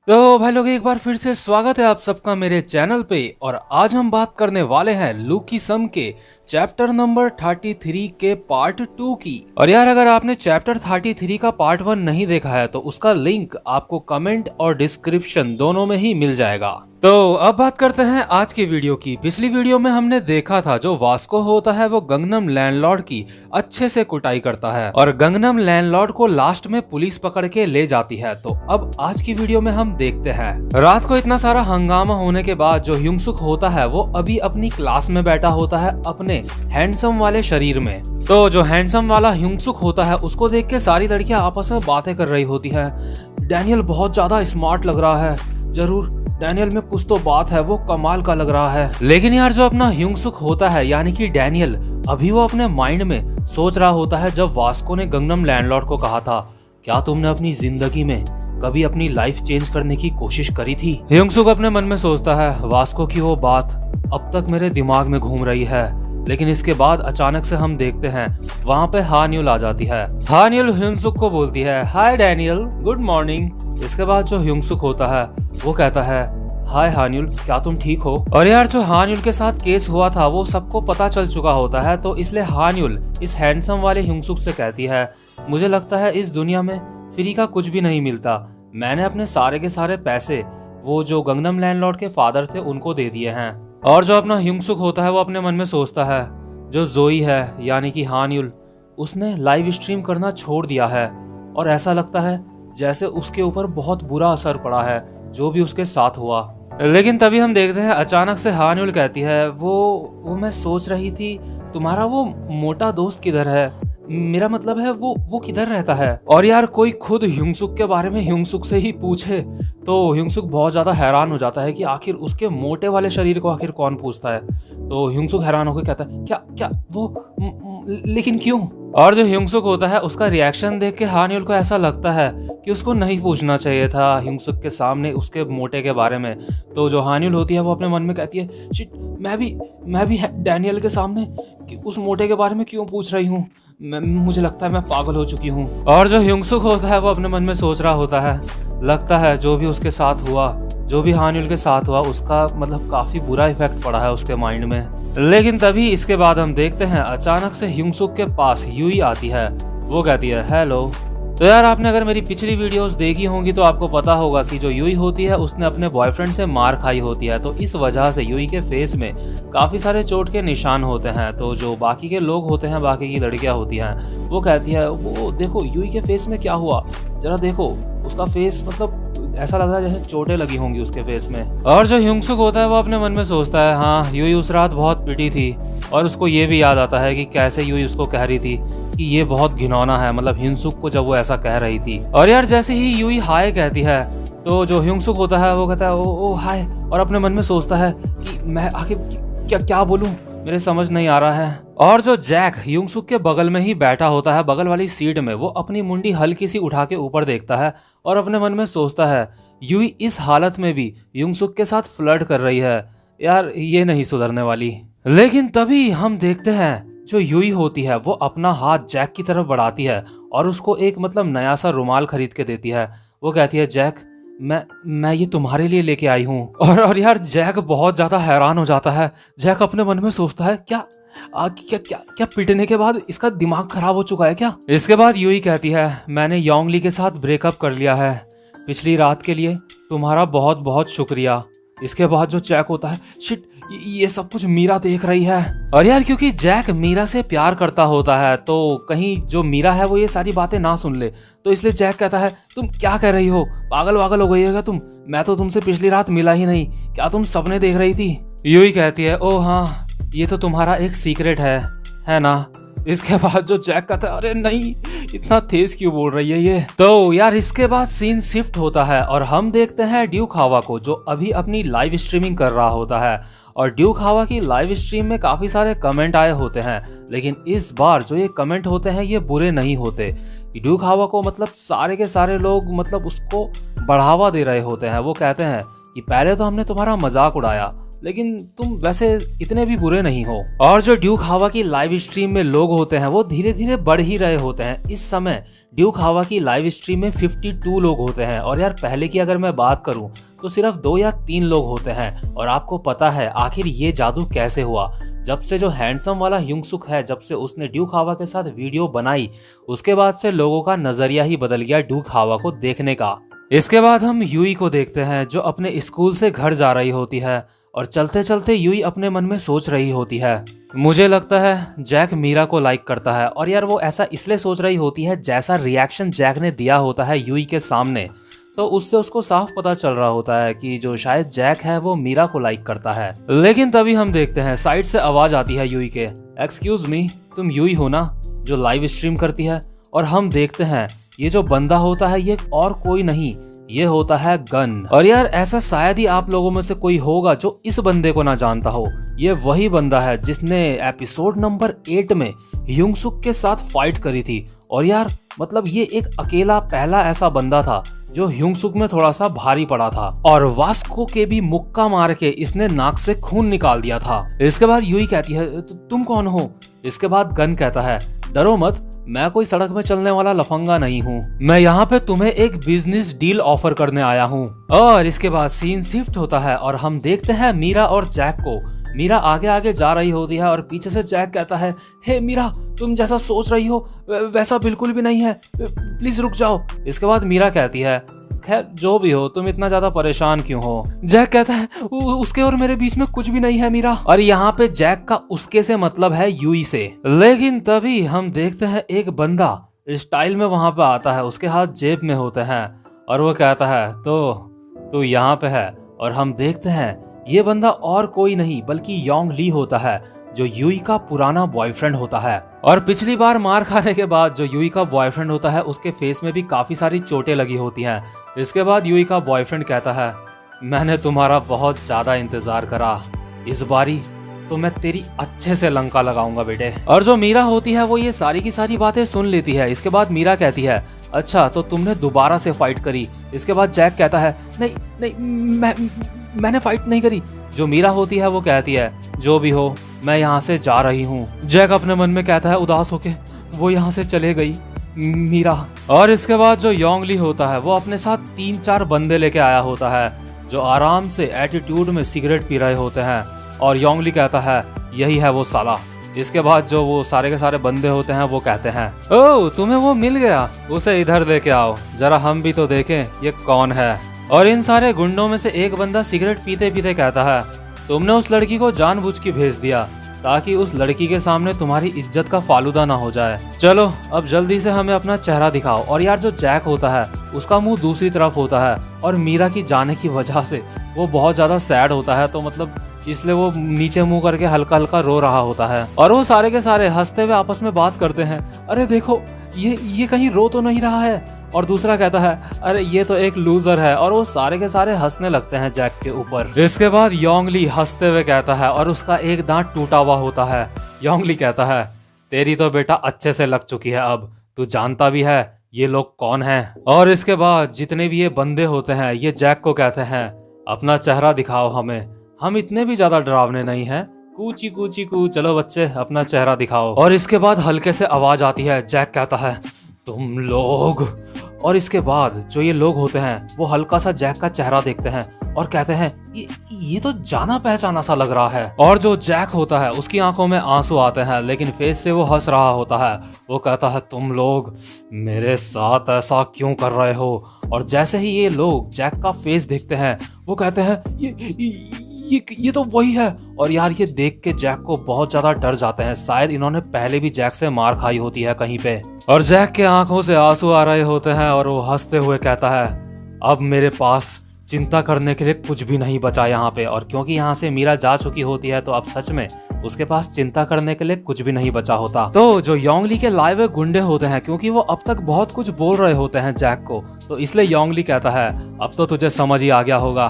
तो भाई लोग एक बार फिर से स्वागत है आप सबका मेरे चैनल पे। और आज हम बात करने वाले हैं लूकी सम के चैप्टर नंबर 33 के पार्ट 2 की। और यार अगर आपने चैप्टर 33 का पार्ट 1 नहीं देखा है तो उसका लिंक आपको कमेंट और डिस्क्रिप्शन दोनों में ही मिल जाएगा। तो अब बात करते हैं आज की वीडियो की। पिछली वीडियो में हमने देखा था जो वास्को होता है वो गंगनम लैंडलॉर्ड की अच्छे से कुटाई करता है और गंगनम लैंडलॉर्ड को लास्ट में पुलिस पकड़ के ले जाती है। तो अब आज की वीडियो में हम देखते हैं रात को इतना सारा हंगामा होने के बाद जो ह्युंगसुक होता है वो अभी अपनी क्लास में बैठा होता है अपने हैंडसम वाले शरीर में। तो जो हैंडसम वाला ह्युंगसुक होता है उसको देख के सारी लड़कियां आपस में बातें कर रही होती है। डैनियल बहुत ज्यादा स्मार्ट लग रहा है, जरूर डैनियल में कुछ तो बात है, वो कमाल का लग रहा है। लेकिन यार जो अपना ह्युंगसुक होता है यानी कि डैनियल अभी वो अपने माइंड में सोच रहा होता है जब वास्को ने गंगनम लैंडलॉर्ड को कहा था क्या तुमने अपनी जिंदगी में कभी अपनी लाइफ चेंज करने की कोशिश करी थी। ह्युंगसुक अपने मन में सोचता है वास्को की वो बात अब तक मेरे दिमाग में घूम रही है। लेकिन इसके बाद अचानक से हम देखते हैं वहाँ पे हान्युल आ जाती है। हान्युल ह्युंगसुक को बोलती है हाय डैनियल गुड मॉर्निंग। इसके बाद जो ह्युंगसुक होता है वो कहता है हाय हान्युल क्या तुम ठीक हो। और यार जो हान्युल के साथ केस हुआ था वो सबको पता चल चुका होता है तो इसलिए हान्युल इस हैंडसम वाले ह्युंगसुक से कहती है मुझे लगता है इस दुनिया में फ्री का कुछ भी नहीं मिलता। मैंने अपने सारे के सारे पैसे वो जो गंगनम लैंडलॉर्ड के फादर थे उनको दे दिए हैं। और जो अपना ह्युंगसुक होता है वो अपने मन में सोचता है जो जोई है यानी कि हान्युल उसने लाइव स्ट्रीम करना छोड़ दिया है और ऐसा लगता है जैसे उसके ऊपर बहुत बुरा असर पड़ा है जो भी उसके साथ हुआ। लेकिन तभी हम देखते हैं अचानक से हान्युल कहती है वो मैं सोच रही थी तुम्हारा वो मोटा दोस्त किधर है, मेरा मतलब है वो किधर रहता है। और यार कोई खुद ह्युंगसुक के बारे में ह्युंगसुक से ही पूछे तो ह्युंगसुक बहुत ज्यादा हैरान हो जाता है कि आखिर उसके मोटे वाले शरीर को आखिर कौन पूछता है। तो ह्युंगसुक हैरान होकर कहता है क्या क्या वो लेकिन क्यों। और जो ह्युंगसुक होता है उसका रिएक्शन देख के हान्युल को ऐसा लगता है कि उसको नहीं पूछना चाहिए था ह्युंगसुक के सामने उसके मोटे के बारे में। तो जो हान्युल होती है वो अपने मन में कहती है शिट मैं भी डैनियल के सामने उस मोटे के बारे में क्यों पूछ रही हूँ, मुझे लगता है मैं पागल हो चुकी हूँ। और जो ह्युंगसुक होता है वो अपने मन में सोच रहा होता है लगता है जो भी उसके साथ हुआ जो भी हान्युल के साथ हुआ उसका मतलब काफी बुरा इफेक्ट पड़ा है उसके माइंड में। लेकिन तभी इसके बाद हम देखते हैं अचानक से ह्युंगसुक के पास यूई आती है। वो कहती है हेलो। तो यार आपने अगर मेरी पिछली वीडियोस देखी होंगी तो आपको पता होगा कि जो यूई होती है उसने अपने बॉयफ्रेंड से मार खाई होती है तो इस वजह से यूई के फेस में काफी सारे चोट के निशान होते हैं। तो जो बाकी के लोग होते हैं बाकी की लड़कियां होती हैं वो कहती है वो देखो यूई के फेस में क्या हुआ, जरा देखो उसका फेस मतलब ऐसा लग रहा है जैसे चोटें लगी होंगी उसके फेस में। और जो ह्युंगसुक होता है वो अपने मन में सोचता है हाँ यूई उस रात बहुत पिटी थी। और उसको ये भी याद आता है कि कैसे यूई उसको कह रही थी कि ये बहुत घिनौना है, मतलब ह्युंगसुक को जब वो ऐसा कह रही थी। और यार जैसे ही यूई हाय कहती है तो जो ह्युंगसुक होता है वो कहता है ओ हाय। और अपने मन में सोचता है कि मैं आखिर क्या बोलूं, मेरे समझ नहीं आ रहा है। और जो जैक ह्युंगसुक के बगल में ही बैठा होता है बगल वाली सीट में वो अपनी मुंडी हल्की सी उठा के ऊपर देखता है और अपने मन में सोचता है यूई इस हालत में भी ह्युंगसुक के साथ फ्लर्ट कर रही है, यार ये नहीं सुधरने वाली। लेकिन तभी हम देखते हैं जो यूई होती है वो अपना हाथ जैक की तरफ बढ़ाती है और उसको एक मतलब नया सा रुमाल खरीद के देती है। वो कहती है जैक मैं ये तुम्हारे लिए लेके आई हूँ। और यार जैक बहुत ज्यादा हैरान हो जाता है। जैक अपने मन में सोचता है क्या क्या पीटने के बाद इसका दिमाग खराब हो चुका है क्या। इसके बाद यूई कहती है मैंने योंगली के साथ ब्रेकअप कर लिया है, पिछली रात के लिए तुम्हारा बहुत बहुत शुक्रिया। इसके बाद जो जैक होता है शिट ये सब कुछ मीरा देख रही है। और यार क्योंकि जैक मीरा से प्यार करता होता है तो कहीं जो मीरा है वो ये सारी बातें ना सुन ले तो इसलिए जैक कहता है तुम क्या कह रही हो, पागल वागल हो गई है क्या तुम, मैं तो तुमसे पिछली रात मिला ही नहीं, क्या तुम सपने देख रही थी। यूई कहती है ओ हाँ ये तो तुम्हारा एक सीक्रेट है ना। इसके बाद जो जैक कहता है अरे नहीं इतना तेज क्यों बोल रही है ये। तो यार इसके बाद सीन शिफ्ट होता है और हम देखते हैं ड्यूक हावा को जो अभी अपनी लाइव स्ट्रीमिंग कर रहा होता है। और ड्यूक हावा की लाइव स्ट्रीम में काफी सारे कमेंट आए होते हैं लेकिन इस बार जो ये कमेंट होते हैं ये बुरे नहीं होते। ड्यूक हावा को मतलब सारे के सारे लोग मतलब उसको बढ़ावा दे रहे होते हैं। वो कहते हैं कि पहले तो हमने तुम्हारा मजाक उड़ाया लेकिन तुम वैसे इतने भी बुरे नहीं हो। और जो ड्यूक हावा की लाइव स्ट्रीम में लोग होते हैं वो धीरे धीरे बढ़ ही रहे होते हैं। इस समय ड्यूक हावा की लाइव स्ट्रीम में 52 लोग होते हैं और यार पहले की अगर मैं बात करूं तो सिर्फ 2 या 3 लोग होते हैं। और आपको पता है आखिर ये जादू कैसे हुआ? जब से जो हैंडसम वाला ह्युंगसुक है, जब से उसने ड्यूक हावा के साथ वीडियो बनाई, उसके बाद से लोगों का नजरिया ही बदल गया ड्यूक हावा को देखने का। इसके बाद हम यूई को देखते हैं जो अपने स्कूल से घर जा रही होती है और चलते चलते यूई अपने मन में सोच रही होती है, मुझे लगता है जैक मीरा को लाइक करता है। और यार वो ऐसा इसलिए सोच रही होती है जैसा रिएक्शन जैक ने दिया होता है यूई के सामने, तो उससे उसको साफ पता चल रहा होता है कि जो शायद जैक है वो मीरा को लाइक करता है। लेकिन तभी हम देखते हैं साइड से आवाज आती है यूई के, एक्सक्यूज मी, तुम यूई हो ना जो लाइव स्ट्रीम करती है? और हम देखते हैं ये जो बंदा होता है ये और कोई नहीं, ये होता है गन। और यार ऐसा शायद ही आप लोगों में से कोई होगा जो इस बंदे को ना जानता हो। ये वही बंदा है जिसने एपिसोड नंबर 8 में ह्युंगसुक के साथ फाइट करी थी। और यार मतलब ये एक अकेला पहला ऐसा बंदा था जो ह्युंगसुक में थोड़ा सा भारी पड़ा था और वास्को के भी मुक्का मार के इसने नाक से खून निकाल दिया था। इसके बाद यूई कहती है तुम कौन हो? इसके बाद गन कहता है डरो मत, मैं कोई सड़क में चलने वाला लफंगा नहीं हूँ, मैं यहाँ पे तुम्हें एक बिजनेस डील ऑफर करने आया हूँ। और इसके बाद सीन शिफ्ट होता है और हम देखते हैं मीरा और जैक को। मीरा आगे आगे जा रही होती है और पीछे से जैक कहता है, हे मीरा, तुम जैसा सोच रही हो वैसा बिल्कुल भी नहीं है, प्लीज रुक जाओ। इसके बाद मीरा कहती है, खैर जो भी हो, तुम इतना ज्यादा परेशान क्यों हो? जैक कहता है उसके और मेरे बीच में कुछ भी नहीं है मीरा। और यहाँ पे जैक का उसके से मतलब है यूई से। लेकिन तभी हम देखते हैं एक बंदा स्टाइल में वहां पे आता है, उसके हाथ जेब में होते हैं और वो कहता है तो यहाँ पे है। और हम देखते हैं ये बंदा और कोई नहीं बल्कि योंग ली होता है जो यूई का पुराना बॉयफ्रेंड होता है। और पिछली बार मार खाने के बाद जो यूई का बॉयफ्रेंड होता है उसके फेस में भी काफी सारी चोटें लगी होती हैं। इसके बाद यूई का बॉयफ्रेंड कहता है, मैंने तुम्हारा बहुत ज्यादा इंतजार करा, इस बारी तो मैं तेरी अच्छे से लंका लगाऊंगा बेटे। और जो मीरा होती है वो ये सारी की सारी बातें सुन लेती है। इसके बाद मीरा कहती है, अच्छा तो तुमने दोबारा से फाइट करी? इसके बाद जैक कहता है, नहीं मैंने फाइट नहीं करी। जो मीरा होती है वो कहती है, जो भी हो मैं यहाँ से जा रही हूँ। जैक अपने मन में कहता है उदास होके, वो यहाँ से चले गई मीरा। और इसके बाद जो योंग ली होता है वो अपने साथ 3-4 बंदे लेके आया होता है जो आराम से एटीट्यूड में सिगरेट पी रहे होते हैं। और योंग ली कहता है, यही है वो साला। इसके बाद जो वो सारे के सारे बंदे होते हैं वो कहते हैं, ओह तुम्हें वो मिल गया, उसे इधर लेके आओ, जरा हम भी तो देखें ये कौन है। और इन सारे गुंडों में से एक बंदा सिगरेट पीते पीते कहता है, तुमने उस लड़की को जानबूझ के भेज दिया ताकि उस लड़की के सामने तुम्हारी इज्जत का फालूदा ना हो जाए। चलो अब जल्दी से हमें अपना चेहरा दिखाओ। और यार जो जैक होता है उसका मुंह दूसरी तरफ होता है और मीरा की जाने की वजह से वो बहुत ज्यादा सैड होता है, तो मतलब इसलिए वो नीचे मुंह करके हल्का हल्का रो रहा होता है। और वो सारे के सारे हंसते हुए आपस में बात करते हैं, अरे देखो ये कहीं रो तो नहीं रहा है। और दूसरा कहता है, अरे ये तो एक लूजर है। और वो सारे के सारे हंसने लगते हैं जैक के ऊपर। इसके बाद योंग ली हंसते हुए कहता है, और उसका एक दांत टूटा हुआ होता है। योंग ली कहता है, तेरी तो बेटा अच्छे से लग चुकी है, अब तू जानता भी है ये लोग कौन हैं। और इसके बाद जितने भी ये बंदे होते हैं ये जैक को कहते हैं, अपना चेहरा दिखाओ हमें, हम इतने भी ज्यादा डरावने नहीं हैं, कूची कूची कू, चलो बच्चे अपना चेहरा दिखाओ। और इसके बाद हल्के से आवाज आती है, जैक कहता है, तुम लोग। और इसके बाद जो ये लोग होते हैं वो हल्का सा जैक का चेहरा देखते हैं और कहते हैं, ये तो जाना पहचाना सा लग रहा है। और जो जैक होता है उसकी आंखों में आंसू आते हैं लेकिन फेस से वो हंस रहा होता है। वो कहता है, तुम लोग मेरे साथ ऐसा क्यों कर रहे हो? और जैसे ही ये लोग जैक का फेस देखते हैं वो कहते हैं, ये तो वही है। और यार ये देख के जैक को बहुत ज्यादा डर जाते हैं, शायद इन्होंने पहले भी जैक से मार खाई होती है कहीं पे। और जैक के आंखों से आंसू आ रहे होते हैं और वो हंसते हुए कहता है, अब मेरे पास चिंता करने के लिए कुछ भी नहीं बचा यहाँ पे। और क्योंकि यहाँ से मीरा जा चुकी होती है तो अब सच में उसके पास चिंता करने के लिए कुछ भी नहीं बचा होता। तो जो योंग ली के लाए हुए गुंडे होते हैं, क्योंकि वो अब तक बहुत कुछ बोल रहे होते हैं जैक को, तो इसलिए योंग ली कहता है, अब तो तुझे समझ ही आ गया होगा,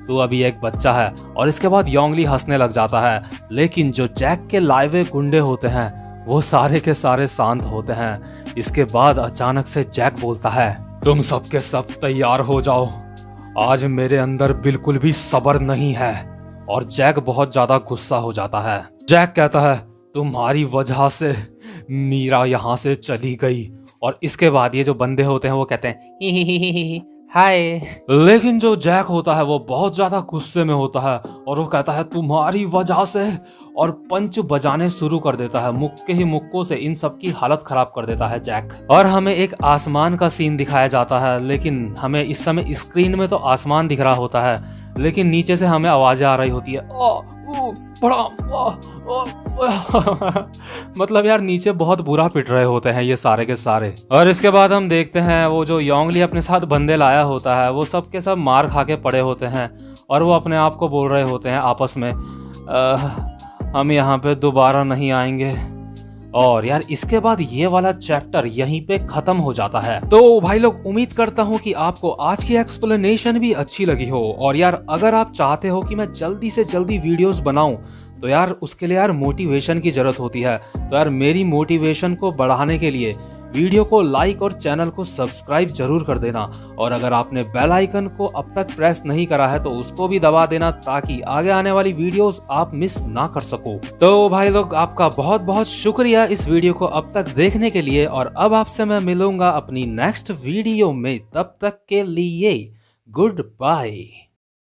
तू अभी एक बच्चा है। और इसके बाद योंग ली हंसने लग जाता है। लेकिन जो जैक के लाए हुए गुंडे होते हैं वो सारे के सारे शांत होते हैं। इसके बाद अचानक से जैक बोलता है, तुम सबके सब तैयार हो जाओ, आज मेरे अंदर बिल्कुल भी सब्र नहीं है। और जैक बहुत ज्यादा गुस्सा हो जाता है। जैक कहता है तुम्हारी वजह से मीरा यहाँ से चली गई। और इसके बाद ये जो बंदे होते हैं वो कहते हैं ही ही हाय। लेकिन जो जैक होता है वो बहुत ज्यादा गुस्से में होता है और वो कहता है तुम्हारी वजह से, और पंच बजाने शुरू कर देता है। मुक्के ही मुक्कों से इन सब की हालत खराब कर देता है जैक। और हमें एक आसमान का सीन दिखाया जाता है, लेकिन हमें इस समय स्क्रीन में तो आसमान दिख रहा होता है, लेकिन नीचे से हमें आवाजें आ रही होती है मतलब यार नीचे बहुत बुरा पिट रहे होते हैं ये सारे के सारे। और इसके बाद हम देखते हैं वो जो योंगली अपने साथ बंदे लाया होता है वो सब के सब मार खा के पड़े होते हैं और वो अपने आप को बोल रहे होते हैं आपस में हम यहाँ पे दोबारा नहीं आएंगे। और यार इसके बाद ये वाला चैप्टर यहीं पे खत्म हो जाता है। तो भाई लोग उम्मीद करता हूँ कि आपको आज की एक्सप्लेनेशन भी अच्छी लगी हो। और यार अगर आप चाहते हो कि मैं जल्दी से जल्दी वीडियोस बनाऊं तो यार उसके लिए यार मोटिवेशन की जरूरत होती है। तो यार मेरी मोटिवेशन को बढ़ाने के लिए वीडियो को लाइक और चैनल को सब्सक्राइब जरूर कर देना। और अगर आपने बेल आइकन को अब तक प्रेस नहीं करा है तो उसको भी दबा देना ताकि आगे आने वाली वीडियोस आप मिस ना कर सको। तो भाई लोग आपका बहुत बहुत शुक्रिया इस वीडियो को अब तक देखने के लिए। और अब आपसे मैं मिलूंगा अपनी नेक्स्ट वीडियो में, तब तक के लिए गुड बाय।